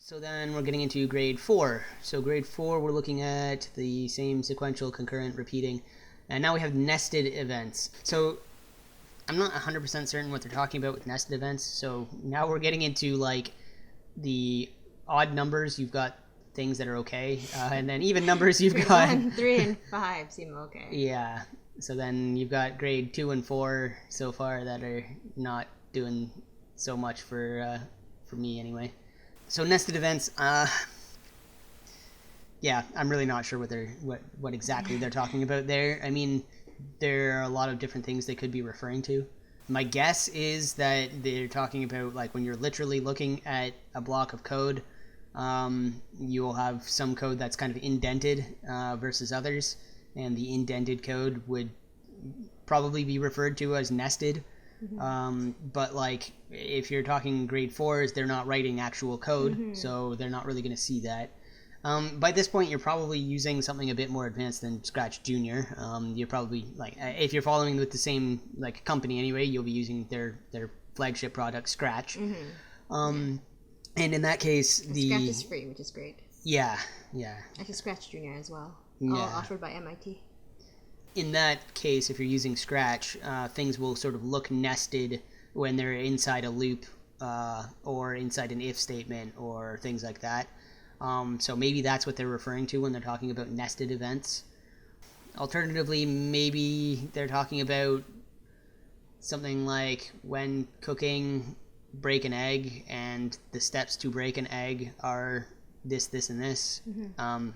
So then we're getting into grade 4. So grade 4, we're looking at the same sequential, concurrent, repeating. And now we have nested events. So I'm not 100% certain what they're talking about with nested events. So now we're getting into like the odd numbers. You've got things that are okay. And then even numbers you've grade got... 1, 3, and 5 seem okay. Yeah. So then you've got grade 2 and 4 so far that are not doing so much for me anyway. So nested events, yeah, I'm really not sure what exactly they're talking about there. I mean, there are a lot of different things they could be referring to. My guess is that they're talking about like when you're literally looking at a block of code, you'll have some code that's kind of indented versus others, and the indented code would probably be referred to as nested. But like if you're talking grade 4s, they're not writing actual code, so they're not really going to see that. By this point, you're probably using something a bit more advanced than Scratch Junior. You're probably like, if you're following with the same like company anyway, you'll be using their flagship product, Scratch. And in that case, Scratch is free, which is great. Yeah. Actually, Scratch Junior as well. Yeah. All offered by MIT. In that case, if you're using Scratch, things will sort of look nested when they're inside a loop or inside an if statement or things like that. So maybe that's what they're referring to when they're talking about nested events. Alternatively, maybe they're talking about something like when cooking, break an egg, and the steps to break an egg are this, and this.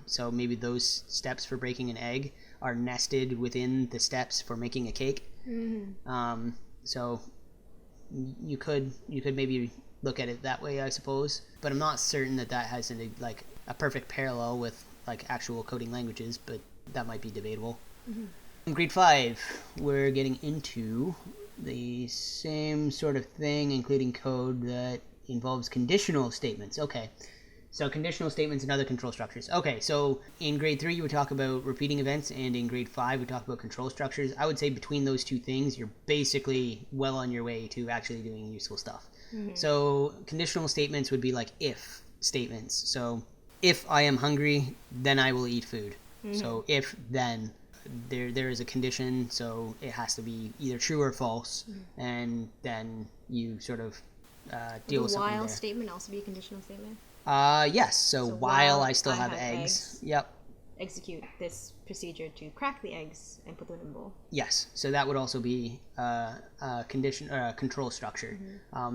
So maybe those steps for breaking an egg are nested within the steps for making a cake. So you could maybe look at it that way, I suppose, but I'm not certain that has a perfect parallel with like actual coding languages, but that might be debatable. In grade 5, we're getting into the same sort of thing, including code that involves conditional statements. Okay. So conditional statements and other control structures. Okay, so in grade 3, you would talk about repeating events, and in grade 5, we talk about control structures. I would say between those two things, you're basically well on your way to actually doing useful stuff. So conditional statements would be like if statements. So if I am hungry, then I will eat food. So if, then, there is a condition, so it has to be either true or false, and then you sort of deal with something there. The while statement also be a conditional statement? Yes. So while I still have eggs. Yep. Execute this procedure to crack the eggs and put them in a bowl. Yes. So that would also be a control structure.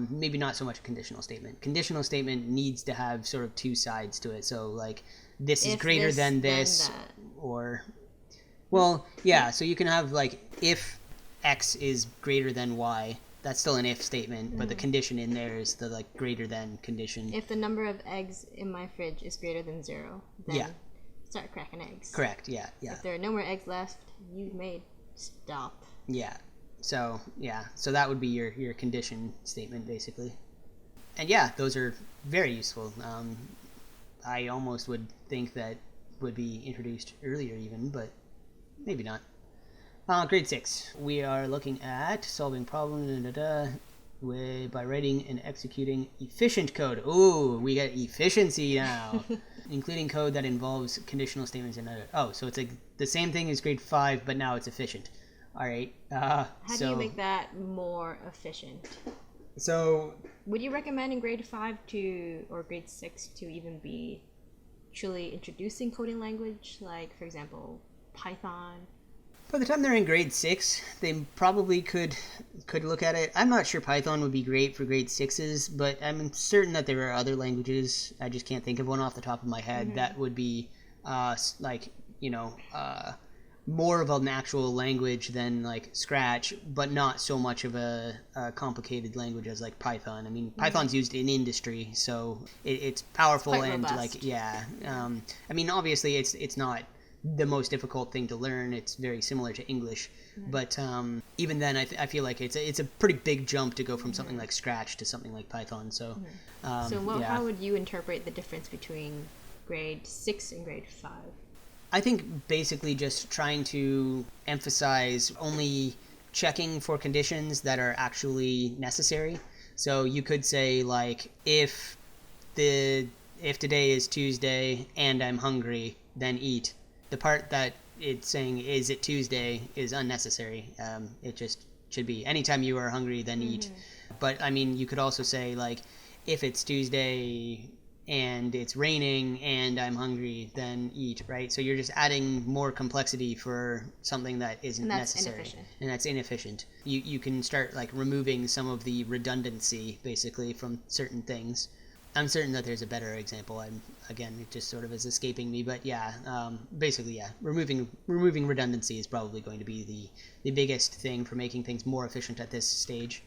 Maybe not so much a conditional statement. Conditional statement needs to have sort of two sides to it. So like this is greater than this, or well, yeah. So you can have like if X is greater than Y. That's still an if statement, but the condition in there is the like greater than condition. If the number of eggs in my fridge is greater than 0, then start cracking eggs. Correct, yeah. If there are no more eggs left, you may stop. Yeah. So that would be your condition statement, basically. And yeah, those are very useful. I almost would think that would be introduced earlier even, but maybe not. Grade 6, we are looking at solving problems by writing and executing efficient code. Ooh, we get efficiency now. Including code that involves conditional statements and other. Oh, so it's like the same thing as grade 5, but now it's efficient. All right. How do you make that more efficient? So, would you recommend in grade 5 or grade 6 to even be truly introducing coding language, like for example Python? By the time they're in grade 6, they probably could look at it. I'm not sure Python would be great for grade 6s, but I'm certain that there are other languages. I just can't think of one off the top of my head that would be more of an actual language than like Scratch, but not so much of a complicated language as like Python. I mean, Python's used in industry, so it's powerful and robust. I mean, obviously it's not the most difficult thing to learn. It's very similar to English, but even then I feel like it's a pretty big jump to go from something like Scratch to something like Python. So how would you interpret the difference between grade 6 and grade 5? I think basically just trying to emphasize only checking for conditions that are actually necessary. So you could say, like, if the if today is Tuesday and I'm hungry, then eat. The part that it's saying is it Tuesday is unnecessary. It just should be anytime you are hungry, then eat. But I mean, you could also say like, if it's Tuesday and it's raining and I'm hungry, then eat, right? So you're just adding more complexity for something that isn't And that's necessary. inefficient. And that's inefficient. You can start like removing some of the redundancy basically from certain things. I'm certain that there's a better example. Again, it just sort of is escaping me, but yeah, basically, yeah, removing redundancy is probably going to be the biggest thing for making things more efficient at this stage.